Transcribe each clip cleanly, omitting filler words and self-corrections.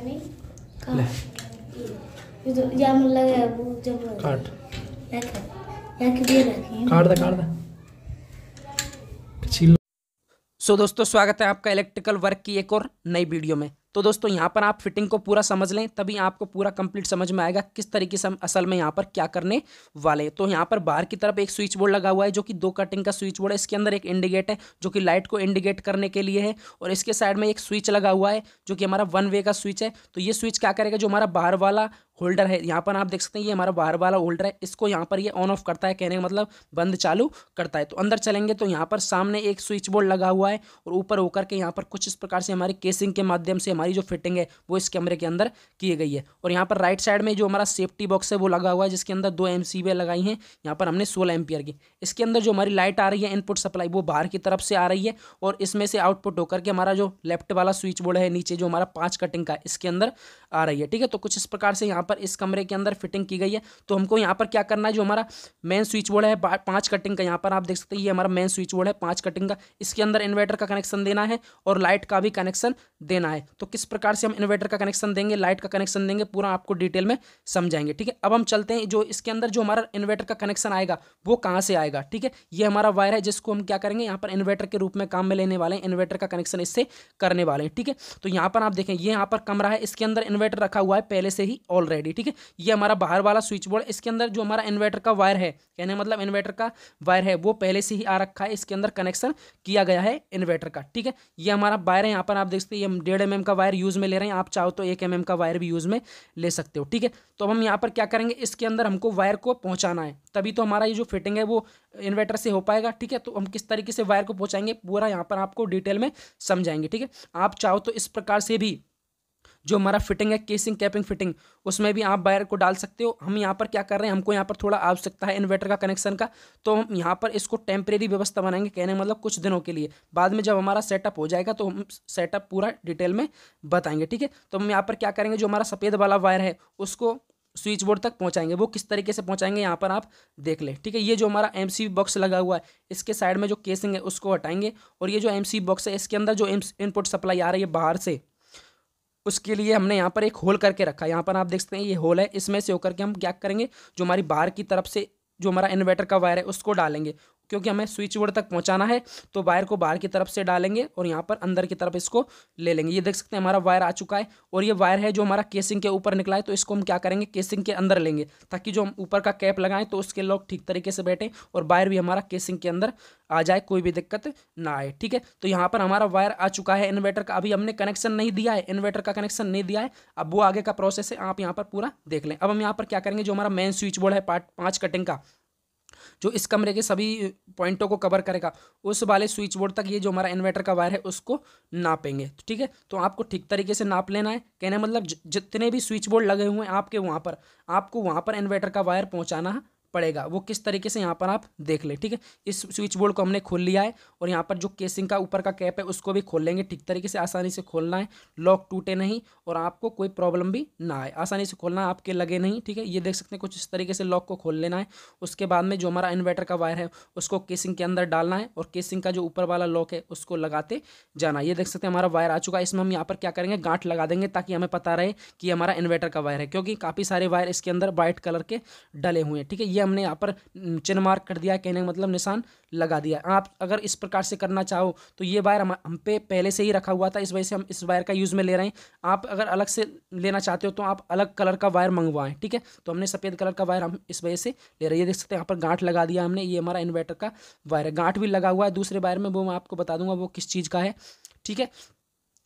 नहीं ले ये तो जाम लगा है वो जब काट या कि ये रखें काट दे छील। सो दोस्तों स्वागत है आपका इलेक्ट्रिकल वर्क की एक और नई वीडियो में। तो दोस्तों यहाँ पर आप फिटिंग को पूरा समझ लें तभी आपको पूरा कंप्लीट समझ में आएगा किस तरीके से हम असल में यहाँ पर क्या करने वाले हैं। तो यहाँ पर बाहर की तरफ एक स्विच बोर्ड लगा हुआ है जो कि 2 कटिंग का स्विच बोर्ड है। इसके अंदर एक इंडिकेट है जो कि लाइट को इंडिकेट करने के लिए है और इसके साइड में एक स्विच लगा हुआ है जो कि हमारा 1 वे का स्विच है। तो ये स्विच क्या करेगा, जो हमारा बाहर वाला होल्डर है यहाँ पर आप देख सकते हैं ये हमारा बाहर वाला होल्डर है, इसको यहाँ पर ये ऑन ऑफ करता है, कहने का मतलब बंद चालू करता है। तो अंदर चलेंगे तो यहाँ पर सामने एक स्विच बोर्ड लगा हुआ है और ऊपर होकर के यहाँ पर कुछ इस प्रकार से हमारी केसिंग के माध्यम से हमारी जो फिटिंग है वो इस कमरे के अंदर की गई है। और यहाँ पर राइट साइड में जो हमारा सेफ्टी बॉक्स है वो लगा हुआ है जिसके अंदर 2 MCB लगाई हैं, यहाँ पर हमने 16 एम्पियर की। इसके अंदर जो हमारी लाइट आ रही है इनपुट सप्लाई वो बाहर की तरफ से आ रही है और इसमें से आउटपुट होकर के हमारा जो लेफ्ट वाला स्विच बोर्ड है नीचे जो हमारा 5 कटिंग का इसके अंदर आ रही है। ठीक है, तो कुछ इस प्रकार से यहाँ पर इस कमरे के अंदर फिटिंग की गई है। तो हमको यहाँ पर क्या करना है, जो हमारा मेन स्विच बोर्ड है 5 कटिंग का, यहाँ पर आप देख सकते हैं ये हमारा मेन स्विच बोर्ड है 5 कटिंग का, इसके अंदर इन्वर्टर का कनेक्शन देना है और लाइट का भी कनेक्शन देना है। तो किस प्रकार से हम इन्वर्टर का कनेक्शन देंगे, लाइट का कनेक्शन देंगे, पूरा आपको डिटेल में समझाएंगे। ठीक है, अब हम चलते हैं जो इसके अंदर जो हमारा इन्वर्टर का कनेक्शन आएगा वो कहाँ से आएगा। ठीक है, ये हमारा वायर है जिसको हम क्या करेंगे यहाँ पर इन्वर्टर के रूप में काम में लेने वाले हैं, इन्वर्टर का कनेक्शन इससे करने वाले हैं। ठीक है, तो यहाँ पर आप देखें ये यहाँ पर कमरा है, इसके अंदर इन्वर्टर रखा हुआ है पहले से ही ऑलरेडी। ठीक है, ये हमारा बाहर वाला स्विच बोर्ड, इसके अंदर जो हमारा इन्वर्टर का वायर है, कहने मतलब इन्वर्टर का वायर है वो पहले से ही आ रखा है, इसके अंदर कनेक्शन किया गया है इन्वर्टर का। ठीक है, ये हमारा वायर है, यहाँ पर आप देख सकते हैं ये हम 1.5 mm का वायर यूज में ले रहे हैं, आप चाहो तो 1 mm का वायर भी यूज में ले सकते हो। ठीक है, तो अब हम यहाँ पर क्या करेंगे, इसके अंदर हमको वायर को पहुँचाना है, तभी तो हमारा ये जो फिटिंग है वो इन्वर्टर से हो पाएगा। ठीक है, तो हम किस तरीके से वायर को पहुँचाएंगे पूरा यहाँ पर आपको डिटेल में समझाएंगे। ठीक है, आप चाहो तो इस प्रकार से भी जो हमारा फिटिंग है केसिंग कैपिंग फिटिंग उसमें भी आप वायर को डाल सकते हो। हम यहाँ पर क्या कर रहे हैं, हमको यहाँ पर थोड़ा आवश्यकता है इन्वर्टर का कनेक्शन का, तो हम यहाँ पर इसको टेम्परेरी व्यवस्था बनाएंगे, कहने मतलब कुछ दिनों के लिए। बाद में जब हमारा सेटअप हो जाएगा तो हम सेटअप पूरा डिटेल में बताएंगे। ठीक है, तो हम यहाँ पर क्या करेंगे, जो हमारा सफ़ेद वाला वायर है उसको स्विच बोर्ड तक पहुंचाएंगे। वो किस तरीके से पहुंचाएंगे यहाँ पर आप देख लें। ठीक है, ये जो हमारा MCB बॉक्स लगा हुआ है इसके साइड में जो केसिंग है उसको हटाएंगे और ये जो MCB बॉक्स है इसके अंदर जो इनपुट सप्लाई आ रही है बाहर से उसके लिए हमने यहाँ पर एक होल करके रखा है। यहाँ पर आप देख सकते हैं ये होल है, इसमें से होकर के हम क्या करेंगे, जो हमारी बाहर की तरफ से जो हमारा इन्वर्टर का वायर है उसको डालेंगे, क्योंकि हमें स्विच बोर्ड तक पहुंचाना है तो वायर को बाहर की तरफ से डालेंगे और यहाँ पर अंदर की तरफ इसको ले लेंगे। ये देख सकते हैं हमारा वायर आ चुका है और ये वायर है जो हमारा केसिंग के ऊपर निकला है, तो इसको हम क्या करेंगे केसिंग के अंदर लेंगे ताकि जो हम ऊपर का कैप लगाएं तो उसके लॉक ठीक तरीके से बैठे और वायर भी हमारा केसिंग के अंदर आ जाए, कोई भी दिक्कत ना आए। ठीक है, तो यहाँ पर हमारा वायर आ चुका है इन्वर्टर का, अभी हमने कनेक्शन नहीं दिया है, इन्वर्टर का कनेक्शन नहीं दिया है, अब वो आगे का प्रोसेस है, आप यहाँ पर पूरा देख लें। अब हम यहाँ पर क्या करेंगे, जो हमारा मेन स्विच बोर्ड है 5 कटिंग का जो इस कमरे के सभी पॉइंटों को कवर करेगा, उस वाले स्विच बोर्ड तक ये जो हमारा इन्वर्टर का वायर है उसको नापेंगे। तो ठीक है, तो आपको ठीक तरीके से नाप लेना है, कहने मतलब जितने भी स्विच बोर्ड लगे हुए हैं आपके वहाँ पर, आपको वहाँ पर इन्वर्टर का वायर पहुँचाना पड़ेगा। वो किस तरीके से यहाँ पर आप देख लें। ठीक है, इस स्विच बोर्ड को हमने खोल लिया है और यहाँ पर जो केसिंग का ऊपर का कैप है उसको भी खोल लेंगे, ठीक तरीके से आसानी से खोलना है, लॉक टूटे नहीं और आपको कोई प्रॉब्लम भी ना आए, आसानी से खोलना है, आपके लगे नहीं। ठीक है, ये देख सकते हैं कुछ इस तरीके से लॉक को खोल लेना है। उसके बाद में जो हमारा इन्वर्टर का वायर है उसको केसिंग के अंदर डालना है और केसिंग का जो ऊपर वाला लॉक है उसको लगाते जाना। ये देख सकते हैं हमारा वायर आ चुका है, इसमें हम यहाँ पर क्या करेंगे गांठ लगा देंगे ताकि हमें पता रहे कि हमारा इन्वर्टर का वायर है, क्योंकि काफ़ी सारे वायर इसके अंदर वाइट कलर के डले हुए हैं। ठीक है, ये हमने यहाँ पर चिन्ह मार्क कर दिया है, कहने का मतलब निशान लगा दिया। आप अगर इस प्रकार से करना चाहो तो ये वायर हम पे पहले से ही रखा हुआ था, इस वजह से हम इस वायर का यूज़ में ले रहे हैं। आप अगर अलग से लेना चाहते हो तो आप अलग कलर का वायर मंगवाएं। ठीक है, तो हमने सफ़ेद कलर का वायर हम इस वजह से ले रहे हैं। ये देख सकते हैं यहाँ पर गांठ लगा दिया हमने, ये हमारा इन्वर्टर का वायर है। गांठ भी लगा हुआ है दूसरे वायर में, वो मैं आपको बता दूंगा वो किस चीज़ का है। ठीक है,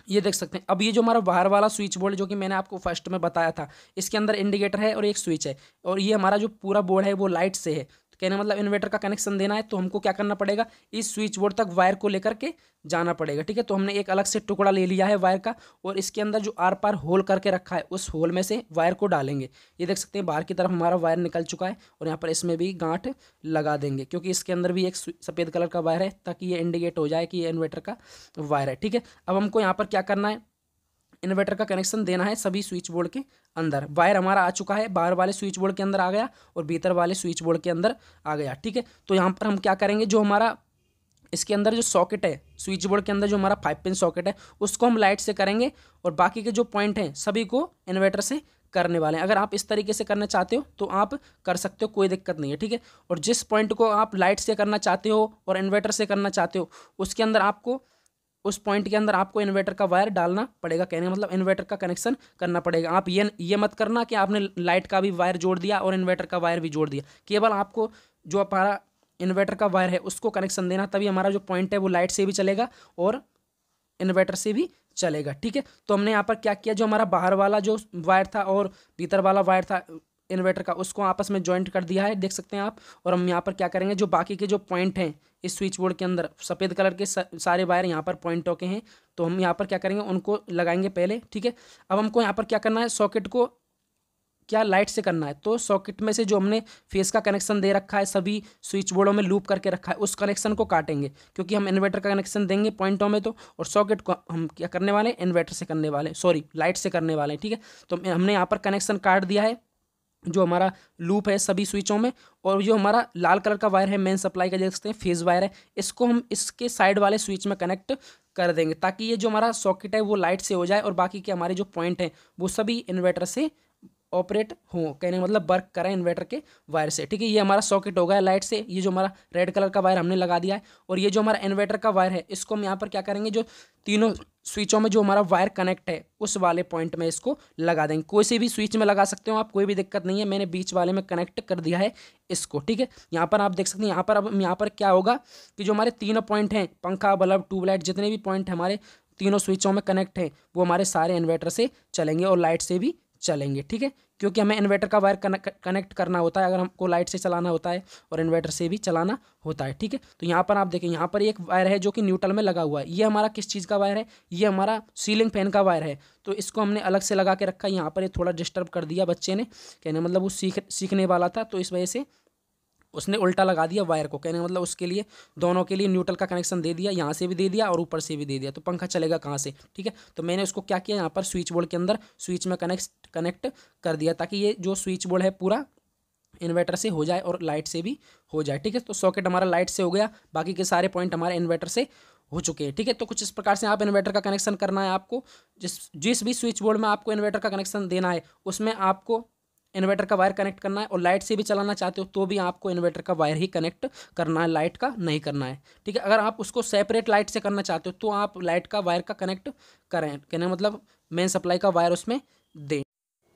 ये देख सकते हैं। अब ये जो हमारा बाहर वाला स्विच बोर्ड जो कि मैंने आपको फर्स्ट में बताया था, इसके अंदर इंडिकेटर है और एक स्विच है और ये हमारा जो पूरा बोर्ड है वो लाइट से है, तो कहने मतलब इन्वर्टर का कनेक्शन देना है तो हमको क्या करना पड़ेगा, इस स्विच बोर्ड तक वायर को लेकर के जाना पड़ेगा। ठीक है, तो हमने एक अलग से टुकड़ा ले लिया है वायर का और इसके अंदर जो आर पार होल करके रखा है उस होल में से वायर को डालेंगे। ये देख सकते हैं बाहर की तरफ हमारा वायर निकल चुका है और यहाँ पर इसमें भी गांठ लगा देंगे, क्योंकि इसके अंदर भी एक सफ़ेद कलर का वायर है ताकि ये इंडिकेट हो जाए कि ये इन्वर्टर का वायर है। ठीक है, अब हमको यहाँ पर क्या करना है, इन्वर्टर का कनेक्शन देना है सभी स्विच बोर्ड के अंदर। वायर हमारा आ चुका है, बाहर वाले स्विच बोर्ड के अंदर आ गया और भीतर वाले स्विच बोर्ड के अंदर आ गया। ठीक है, तो यहाँ पर हम क्या करेंगे, जो हमारा इसके अंदर जो सॉकेट है, स्विच बोर्ड के अंदर जो हमारा 5 पिन सॉकेट है उसको हम लाइट से करेंगे और बाकी के जो पॉइंट हैं सभी को इन्वर्टर से करने वाले हैं। अगर आप इस तरीके से करना चाहते हो तो आप कर सकते हो, कोई दिक्कत नहीं है, ठीक है। और जिस पॉइंट को आप लाइट से करना चाहते हो और इन्वर्टर से करना चाहते हो उसके अंदर आपको, उस पॉइंट के अंदर आपको इन्वर्टर का वायर डालना पड़ेगा, कहने का मतलब इन्वर्टर का कनेक्शन करना पड़ेगा। आप ये मत करना कि आपने लाइट का भी वायर जोड़ दिया और इन्वर्टर का वायर भी जोड़ दिया। केवल आपको जो हमारा इन्वर्टर का वायर है उसको कनेक्शन देना, तभी हमारा जो पॉइंट है वो लाइट से भी चलेगा और इन्वर्टर से भी चलेगा, ठीक है। तो हमने यहाँ पर क्या किया, जो हमारा बाहर वाला जो वायर था और भीतर वाला वायर था इन्वर्टर का उसको आपस में जॉइंट कर दिया है, देख सकते हैं आप। और हम यहाँ पर क्या करेंगे, जो बाकी के जो पॉइंट हैं इस स्विच बोर्ड के अंदर सफ़ेद कलर के सारे वायर यहाँ पर पॉइंटों के हैं, तो हम यहाँ पर क्या करेंगे उनको लगाएंगे पहले, ठीक है। अब हमको यहाँ पर क्या करना है, सॉकेट को क्या लाइट से करना है, तो सॉकेट में से जो हमने फेस का कनेक्शन दे रखा है सभी स्विच बोर्डों में लूप करके रखा है उस कनेक्शन को काटेंगे, क्योंकि हम इन्वर्टर का कनेक्शन देंगे पॉइंटों में तो, और सॉकेट को हम क्या करने वाले हैं, इन्वर्टर से करने वाले, सॉरी लाइट से करने वाले हैं, ठीक है। तो हमने यहाँ पर कनेक्शन काट दिया है जो हमारा लूप है सभी स्विचों में। और जो हमारा लाल कलर का वायर है मेन सप्लाई का, देख सकते हैं फेज वायर है, इसको हम इसके साइड वाले स्विच में कनेक्ट कर देंगे ताकि ये जो हमारा सॉकेट है वो लाइट से हो जाए और बाकी के हमारे जो पॉइंट हैं वो सभी इन्वर्टर से ऑपरेट हो, कहने का मतलब वर्क करें इन्वर्टर के वायर से, ठीक है। ये हमारा सॉकेट हो गया लाइट से, ये जो हमारा रेड कलर का वायर हमने लगा दिया है। और ये जो हमारा इन्वर्टर का वायर है इसको हम यहाँ पर क्या करेंगे, जो तीनों स्विचों में जो हमारा वायर कनेक्ट है उस वाले पॉइंट में इसको लगा देंगे। कोई से भी स्विच में लगा सकते हो आप, कोई भी दिक्कत नहीं है, मैंने बीच वाले में कनेक्ट कर दिया है इसको, ठीक है। यहाँ पर आप देख सकते हैं, यहाँ पर अब यहाँ पर क्या होगा कि जो हमारे तीनों पॉइंट हैं, पंखा बल्ब ट्यूबलाइट जितने भी पॉइंट हमारे तीनों स्विचों में कनेक्ट हैं वो हमारे सारे इन्वर्टर से चलेंगे और लाइट से भी चलेंगे, ठीक है। क्योंकि हमें इन्वर्टर का वायर कनेक्ट करना होता है अगर हमको लाइट से चलाना होता है और इन्वर्टर से भी चलाना होता है, ठीक है। तो यहाँ पर आप देखें, यहाँ पर एक वायर है जो कि न्यूट्रल में लगा हुआ है, ये हमारा किस चीज़ का वायर है, ये हमारा सीलिंग फैन का वायर है। तो इसको हमने अलग से लगा के रखा है, यहाँ पर ये थोड़ा डिस्टर्ब कर दिया बच्चे ने, कहने मतलब वो सीखने वाला था तो इस वजह से उसने उल्टा लगा दिया वायर को, कहने का मतलब उसके लिए दोनों के लिए न्यूट्रल का कनेक्शन दे दिया, यहाँ से भी दे दिया और ऊपर से भी दे दिया, तो पंखा चलेगा कहाँ से, ठीक है। तो मैंने उसको क्या किया, यहाँ पर स्विच बोर्ड के अंदर स्विच में कनेक्ट कर दिया ताकि ये जो स्विच बोर्ड है पूरा इन्वर्टर से हो जाए और लाइट से भी हो जाए, ठीक है। तो सॉकेट हमारा लाइट से हो गया, बाकी के सारे पॉइंट हमारे इन्वर्टर से हो चुके हैं, ठीक है। तो कुछ इस प्रकार से आप इन्वर्टर का कनेक्शन करना है आपको, जिस भी स्विच बोर्ड में आपको इन्वर्टर का कनेक्शन देना है उसमें आपको इन्वर्टर का वायर कनेक्ट करना है। और लाइट से भी चलाना चाहते हो तो भी आपको इन्वर्टर का वायर ही कनेक्ट करना है, लाइट का नहीं करना है, ठीक है। अगर आप उसको सेपरेट लाइट से करना चाहते हो तो आप लाइट का वायर का कनेक्ट करें, कहने मतलब मेन सप्लाई का वायर उसमें दें।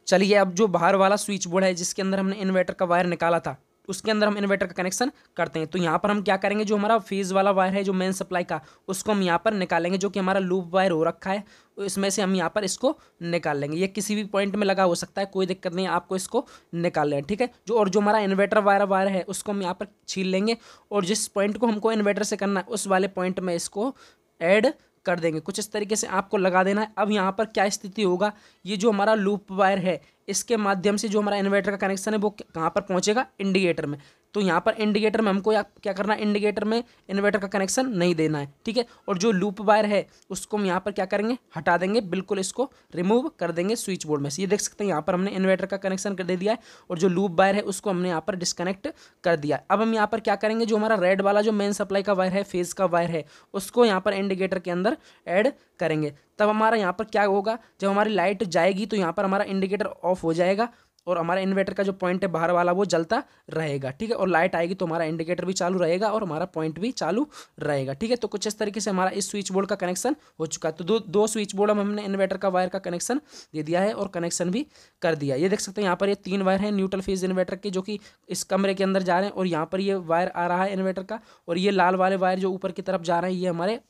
चलिए अब जो बाहर वाला स्विच बोर्ड है जिसके अंदर हमने इन्वर्टर का वायर निकाला था उसके अंदर हम इन्वर्टर का कनेक्शन करते हैं। तो यहाँ पर हम क्या करेंगे, जो हमारा फेज वाला वायर है जो मेन सप्लाई का उसको हम यहाँ पर निकालेंगे, जो कि हमारा लूप वायर हो रखा है इसमें से हम यहाँ पर इसको निकाल लेंगे। ये किसी भी पॉइंट में लगा हो सकता है, कोई दिक्कत नहीं है, आपको इसको निकाल लें, ठीक है। जो हमारा इन्वर्टर वायर है उसको हम यहाँ पर छील लेंगे और जिस पॉइंट को हमको इन्वर्टर से करना है उस वाले पॉइंट में इसको ऐड कर देंगे। कुछ इस तरीके से आपको लगा देना है। अब यहाँ पर क्या स्थिति होगा, ये जो हमारा लूप वायर है इसके माध्यम से जो हमारा इन्वर्टर का कनेक्शन है वो कहाँ पर पहुँचेगा, इंडिकेटर में। तो यहाँ पर इंडिकेटर में हमको क्या करना है, इंडिकेटर में इन्वर्टर का कनेक्शन नहीं देना है, ठीक है। और जो लूप वायर है उसको हम यहाँ पर क्या करेंगे, हटा देंगे, बिल्कुल इसको रिमूव कर देंगे स्विच बोर्ड में से। ये देख सकते हैं यहाँ पर हमने इन्वर्टर का कनेक्शन कर दे दिया है और जो लूप वायर है उसको हमने यहाँ पर डिस्कनेक्ट कर दिया। अब हम यहाँ पर क्या करेंगे, जो हमारा रेड वाला जो मेन सप्लाई का वायर है, फेज का वायर है, उसको यहाँ पर इंडिकेटर के अंदर ऐड करेंगे। तब हमारा यहाँ पर क्या होगा, जब हमारी लाइट जाएगी तो यहाँ पर हमारा इंडिकेटर ऑफ हो जाएगा और हमारा इन्वर्टर का जो पॉइंट है बाहर वाला वो जलता रहेगा, ठीक है। और लाइट आएगी तो हमारा इंडिकेटर भी चालू रहेगा और हमारा पॉइंट भी चालू रहेगा, ठीक है। तो कुछ इस तरीके से हमारा इस स्विच बोर्ड का कनेक्शन हो चुका है। तो दो स्विच बोर्ड में हमने इन्वर्टर का वायर का कनेक्शन दे दिया है और कनेक्शन भी कर दिया। ये देख सकते हैं यहाँ पर ये 3 वायर हैं न्यूट्रल फेज इन्वर्टर के जो कि इस कमरे के अंदर जा रहे हैं और यहाँ पर ये वायर आ रहा है इन्वर्टर का, और ये लाल वाले वायर जो ऊपर की तरफ जा रहे हैं ये हमारे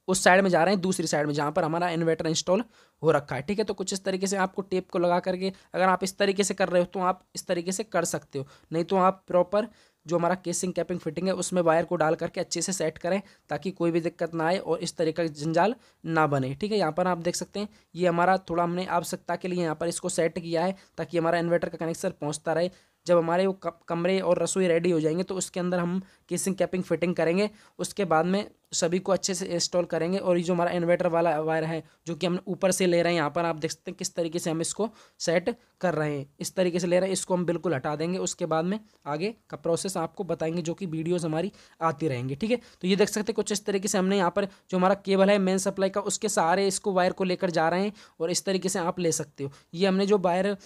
उस साइड में जा रहे हैं, दूसरी साइड में जहाँ पर हमारा इन्वर्टर इंस्टॉल हो रखा है, ठीक है। तो कुछ इस तरीके से आपको टेप को लगा करके, अगर आप इस तरीके से कर रहे हो तो आप इस तरीके से कर सकते हो, नहीं तो आप प्रॉपर जो हमारा केसिंग कैपिंग फिटिंग है उसमें वायर को डाल करके अच्छे से सेट करें ताकि कोई भी दिक्कत ना आए और इस तरीके का जंजाल ना बने, ठीक है। यहाँ पर आप देख सकते हैं ये हमारा थोड़ा हमने आवश्यकता के लिए यहाँ पर इसको सेट किया है ताकि हमारा इन्वर्टर का कनेक्शन पहुँचता रहे। जब हमारे वो कमरे और रसोई रेडी हो जाएंगे तो उसके अंदर हम केसिंग कैपिंग फिटिंग करेंगे, उसके बाद में सभी को अच्छे से इंस्टॉल करेंगे। और ये जो हमारा इन्वर्टर वाला वायर है जो कि हम ऊपर से ले रहे हैं, यहाँ पर आप देख सकते हैं किस तरीके से हम इसको सेट कर रहे हैं। इस तरीके से ले रहे हैं, इसको हम बिल्कुल हटा देंगे। उसके बाद में आगे का प्रोसेस आपको बताएंगे जो कि वीडियोस हमारी आती रहेंगी, ठीक है। तो ये देख सकते हैं कुछ इस तरीके से हमने यहाँ पर जो हमारा केबल है मेन सप्लाई का, उसके सहारे इसको वायर को लेकर जा रहे हैं और इस तरीके से आप ले सकते हो। ये हमने जो वायर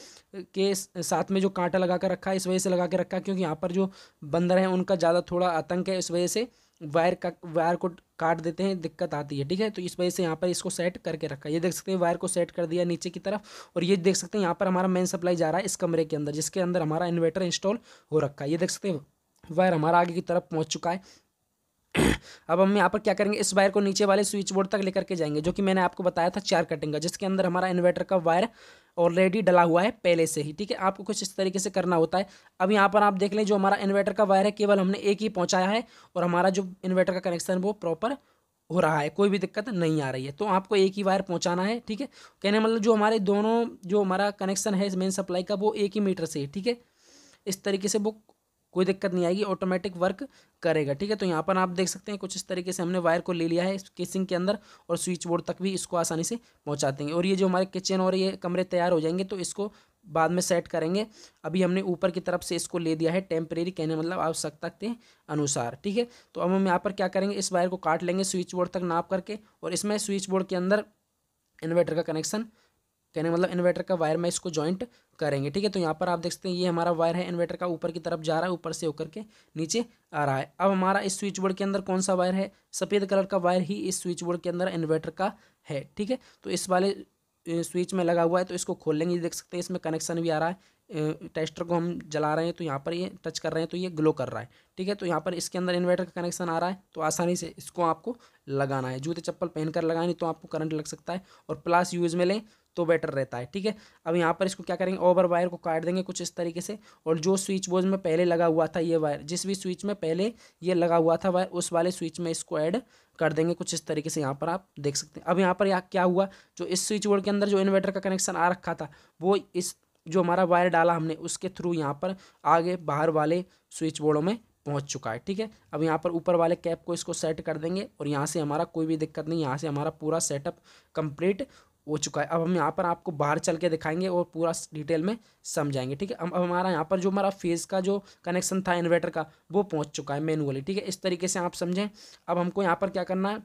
के साथ में जो कांटा लगा कर रखा है इस वजह से लगा के रखा है क्योंकि यहाँ पर जो बंदर हैं उनका ज़्यादा थोड़ा आतंक है, इस वजह से वायर को काट देते हैं, दिक्कत आती है, ठीक है। तो इस वजह से यहाँ पर इसको सेट करके रखा है। ये देख सकते हैं वायर को सेट कर दिया नीचे की तरफ। और ये देख सकते हैं यहाँ पर हमारा मेन सप्लाई जा रहा है इस कमरे के अंदर जिसके अंदर हमारा इन्वर्टर इंस्टॉल हो रखा है। ये देख सकते हैं वायर हमारा आगे की तरफ पहुँच चुका है। अब हम यहाँ पर क्या करेंगे, इस वायर को नीचे वाले स्विच बोर्ड तक लेकर के जाएंगे जो कि मैंने आपको बताया था 4 कटिंग का, जिसके अंदर हमारा इन्वर्टर का वायर ऑलरेडी डला हुआ है पहले से ही, ठीक है। आपको कुछ इस तरीके से करना होता है। अब यहाँ पर आप देख लें जो हमारा इन्वर्टर का वायर है केवल हमने एक ही पहुँचाया है और हमारा जो इन्वर्टर का कनेक्शन वो प्रॉपर हो रहा है, कोई भी दिक्कत नहीं आ रही है। तो आपको एक ही वायर पहुँचाना है, ठीक है। कहने मतलब जो हमारे दोनों जो हमारा कनेक्शन है मेन सप्लाई का वो एक ही मीटर से, ठीक है। इस तरीके से वो कोई दिक्कत नहीं आएगी, ऑटोमेटिक वर्क करेगा, ठीक है। तो यहाँ पर आप देख सकते हैं कुछ इस तरीके से हमने वायर को ले लिया है केसिंग के अंदर और स्विच बोर्ड तक भी इसको आसानी से पहुँचा देंगे। और ये जो हमारे किचन और ये कमरे तैयार हो जाएंगे तो इसको बाद में सेट करेंगे। अभी हमने ऊपर की तरफ से इसको ले दिया है टेम्परेरी, कहने मतलब आवश्यकता के अनुसार, ठीक है। तो अब हम यहाँ पर क्या करेंगे, इस वायर को काट लेंगे स्विच बोर्ड तक नाप करके और इसमें स्विच बोर्ड के अंदर इन्वर्टर का कनेक्शन, कहने मतलब इन्वर्टर का वायर में इसको जॉइंट करेंगे, ठीक है। तो यहाँ पर आप देख सकते हैं ये हमारा वायर है इन्वर्टर का, ऊपर की तरफ जा रहा है, ऊपर से होकर के नीचे आ रहा है। अब हमारा इस स्विच बोर्ड के अंदर कौन सा वायर है, सफ़ेद कलर का वायर ही इस स्विच बोर्ड के अंदर इन्वर्टर का है, ठीक है। तो इस वाले स्विच में लगा हुआ है तो इसको खोल लेंगे। ये देख सकते हैं इसमें कनेक्शन भी आ रहा है। टेस्टर को हम जला रहे हैं तो यहाँ पर ये टच कर रहे हैं तो ये ग्लो कर रहा है, ठीक है। तो यहाँ पर इसके अंदर इन्वर्टर का कनेक्शन आ रहा है तो आसानी से इसको आपको लगाना है। जूते चप्पल पहनकर लगाएं नहीं तो आपको करंट लग सकता है, और प्लस यूज़ में लें तो बेटर रहता है, ठीक है। अब यहाँ पर इसको क्या करेंगे, ओवर वायर को काट देंगे कुछ इस तरीके से। और जो स्विच बोर्ड में पहले लगा हुआ था ये वायर, जिस भी स्विच में पहले ये लगा हुआ था वायर, उस वाले स्विच में इसको ऐड कर देंगे कुछ इस तरीके से। यहाँ पर आप देख सकते हैं। अब यहाँ पर क्या हुआ, जो इस स्विच बोर्ड के अंदर जो इन्वर्टर का कनेक्शन आ रखा था वो इस जो हमारा वायर डाला हमने उसके थ्रू यहाँ पर आगे बाहर वाले स्विच बोर्डों में पहुंच चुका है, ठीक है। अब यहाँ पर ऊपर वाले कैप को इसको सेट कर देंगे और यहाँ से हमारा कोई भी दिक्कत नहीं, यहाँ से हमारा पूरा सेटअप कंप्लीट हो चुका है। अब हम यहाँ पर आपको बाहर चल के दिखाएंगे और पूरा डिटेल में समझाएंगे, ठीक है। अब हमारा यहाँ पर जो हमारा फेज़ का जो कनेक्शन था इन्वर्टर का वो पहुँच चुका है मैनुअली, ठीक है। इस तरीके से आप समझें। अब हमको यहाँ पर क्या करना है,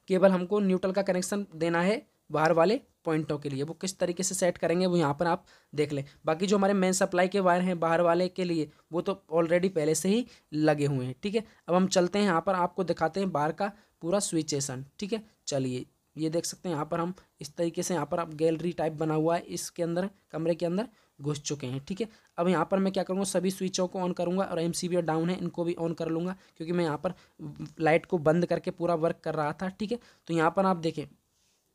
केवल हमको न्यूट्रल का कनेक्शन देना है बाहर वाले पॉइंटों के लिए। वो किस तरीके से सेट करेंगे वो यहाँ पर आप देख लें। बाकी जो हमारे मेन सप्लाई के वायर हैं बाहर वाले के लिए वो तो ऑलरेडी पहले से ही लगे हुए हैं, ठीक है। अब हम चलते हैं यहाँ पर आपको दिखाते हैं बाहर का पूरा स्विचेशन, ठीक है। चलिए ये देख सकते हैं यहाँ पर हम इस तरीके से यहाँ पर आप गैलरी टाइप बना हुआ है इसके अंदर कमरे के अंदर घुस चुके हैं, ठीक है। अब यहाँ पर मैं क्या करूँगा, सभी स्विचों को ऑन करूँगा और एमसीबी डाउन है इनको भी ऑन कर लूँगा क्योंकि मैं यहाँ पर लाइट को बंद करके पूरा वर्क कर रहा था, ठीक है। तो यहाँ पर आप देखें,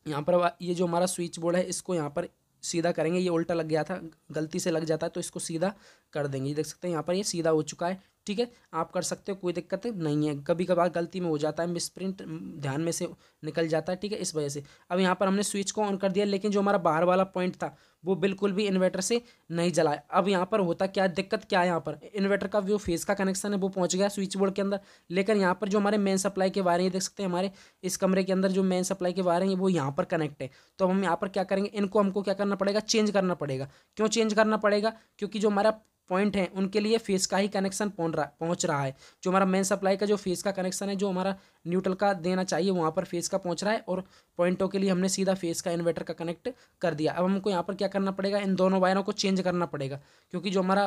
यहाँ पर ये जो हमारा स्विच बोर्ड है इसको यहाँ पर सीधा करेंगे। ये उल्टा लग गया था, गलती से लग जाता है तो इसको सीधा कर देंगे। ये देख सकते हैं यहाँ पर ये सीधा हो चुका है, ठीक है। आप कर सकते हो, कोई दिक्कत नहीं है। कभी कभार गलती में हो जाता है, मिसप्रिंट ध्यान में से निकल जाता है, ठीक है, इस वजह से। अब यहाँ पर हमने स्विच को ऑन कर दिया लेकिन जो हमारा बाहर वाला पॉइंट था वो बिल्कुल भी इन्वर्टर से नहीं जला है। अब यहाँ पर होता क्या, दिक्कत क्या है, यहाँ पर इन्वर्टर का जो फेज़ का कनेक्शन है वो पहुँच गया स्विच बोर्ड के अंदर, लेकिन यहाँ पर जो हमारे मेन सप्लाई के वायर हैं देख सकते हैं हमारे इस कमरे के अंदर जो मेन सप्लाई के वायर हैं वो यहाँ पर कनेक्ट है। तो हम यहाँ पर क्या करेंगे, इनको हमको क्या करना पड़ेगा, चेंज करना पड़ेगा। क्यों चेंज करना पड़ेगा, क्योंकि जो हमारा पॉइंट है उनके लिए फेस का ही कनेक्शन पहुंच रहा है। जो हमारा मेन सप्लाई का जो फेस का कनेक्शन है जो हमारा न्यूट्रल का देना चाहिए वहाँ पर फेस का पहुंच रहा है और पॉइंटों के लिए हमने सीधा फेस का इन्वर्टर का कनेक्ट कर दिया। अब हमको यहाँ पर क्या करना पड़ेगा, इन दोनों वायरों को चेंज करना पड़ेगा क्योंकि जो हमारा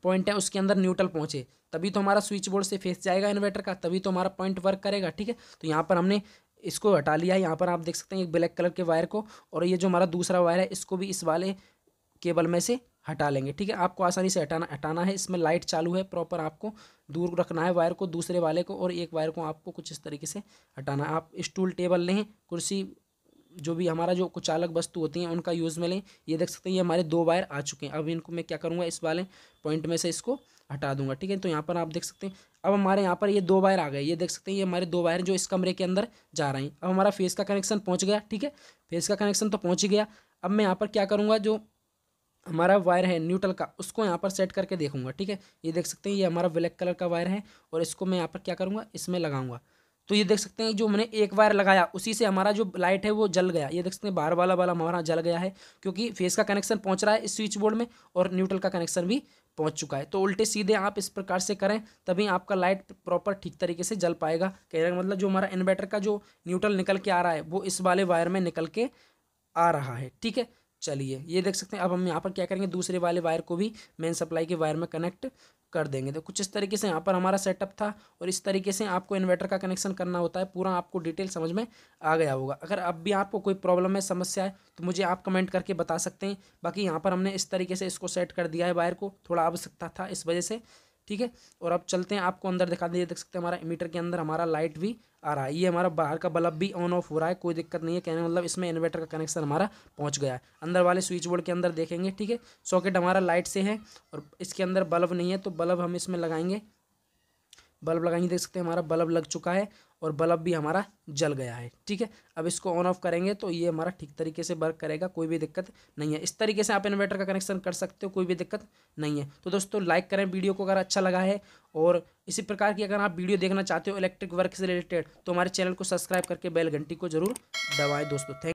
पॉइंट है उसके अंदर न्यूट्रल पहुँचे तभी तो हमारा स्विच बोर्ड से फेस जाएगा इन्वर्टर का, तभी तो हमारा पॉइंट वर्क करेगा, ठीक है। तो यहाँ पर हमने इसको हटा लिया है। यहाँ पर आप देख सकते हैं एक ब्लैक कलर के वायर को, और ये जो हमारा दूसरा वायर है इसको भी इस वाले केबल में से हटा लेंगे, ठीक है। आपको आसानी से हटाना है। इसमें लाइट चालू है, प्रॉपर आपको दूर रखना है वायर को दूसरे वाले को, और एक वायर को आपको कुछ इस तरीके से हटाना है। आप स्टूल टेबल लें, कुर्सी, जो भी हमारा जो कुछ अलग वस्तु होती हैं उनका यूज़ में लें। ये देख सकते हैं ये हमारे 2 वायर आ चुके हैं। अब इनको मैं क्या करूँगा, इस वाले पॉइंट में से इसको हटा दूंगा, ठीक है। तो यहाँ पर आप देख सकते हैं अब हमारे यहाँ पर ये 2 वायर आ गए। ये देख सकते हैं ये हमारे 2 वायर जो इस कमरे के अंदर जा रहे हैं। अब हमारा फेस का कनेक्शन पहुँच गया, ठीक है, फेस का कनेक्शन तो पहुँच ही गया। अब मैं यहाँ पर क्या करूँगा, जो हमारा वायर है न्यूट्रल का उसको यहाँ पर सेट करके देखूंगा, ठीक है। ये देख सकते हैं ये हमारा ब्लैक कलर का वायर है और इसको मैं यहाँ पर क्या करूँगा, इसमें लगाऊंगा। तो ये देख सकते हैं जो हमने एक वायर लगाया उसी से हमारा जो लाइट है वो जल गया। ये देख सकते हैं बाहर वाला हमारा जल गया है, क्योंकि फेस का कनेक्शन पहुंच रहा है इस स्विच बोर्ड में और न्यूट्रल का कनेक्शन भी पहुंच चुका है। तो उल्टे सीधे आप इस प्रकार से करें तभी आपका लाइट प्रॉपर ठीक तरीके से जल पाएगा। कहने का मतलब जो हमारा इन्वर्टर का जो न्यूट्रल निकल के आ रहा है वो इस वाले वायर में निकल के आ रहा है। ठीक है, चलिए ये देख सकते हैं। अब हम यहाँ पर क्या करेंगे, दूसरे वाले वायर को भी मेन सप्लाई के वायर में कनेक्ट कर देंगे। तो कुछ इस तरीके से यहाँ पर हमारा सेटअप था और इस तरीके से आपको इन्वर्टर का कनेक्शन करना होता है। पूरा आपको डिटेल समझ में आ गया होगा। अगर अब भी आपको कोई प्रॉब्लम है, समस्या है, तो मुझे आप कमेंट करके बता सकते हैं। बाकी यहाँ पर हमने इस तरीके से इसको सेट कर दिया है, वायर को थोड़ा आवश्यकता था इस वजह से। ठीक है, और अब चलते हैं, आपको अंदर दिखा दीजिए। देख सकते हैं हमारा मीटर के अंदर हमारा लाइट भी आ रहा है। ये हमारा बाहर का बल्ब भी ऑन ऑफ हो रहा है, कोई दिक्कत नहीं है। कहने का मतलब इसमें इन्वर्टर का कनेक्शन हमारा पहुंच गया है। अंदर वाले स्विच बोर्ड के अंदर देखेंगे, ठीक है, सॉकेट हमारा लाइट से है और इसके अंदर बल्ब नहीं है, तो बल्ब हम इसमें लगाएंगे। बल्ब लगाएंगे, देख सकते हैं हमारा बल्ब लग चुका है और बल्ब भी हमारा जल गया है। ठीक है, अब इसको ऑन ऑफ करेंगे तो ये हमारा ठीक तरीके से वर्क करेगा, कोई भी दिक्कत नहीं है। इस तरीके से आप इन्वर्टर का कनेक्शन कर सकते हो, कोई भी दिक्कत नहीं है। तो दोस्तों लाइक करें वीडियो को अगर अच्छा लगा है, और इसी प्रकार की अगर आप वीडियो देखना चाहते हो इलेक्ट्रिक वर्क से रिलेटेड, तो हमारे चैनल को सब्सक्राइब करके बेल घंटी को जरूर दबाएं दोस्तों। थैंक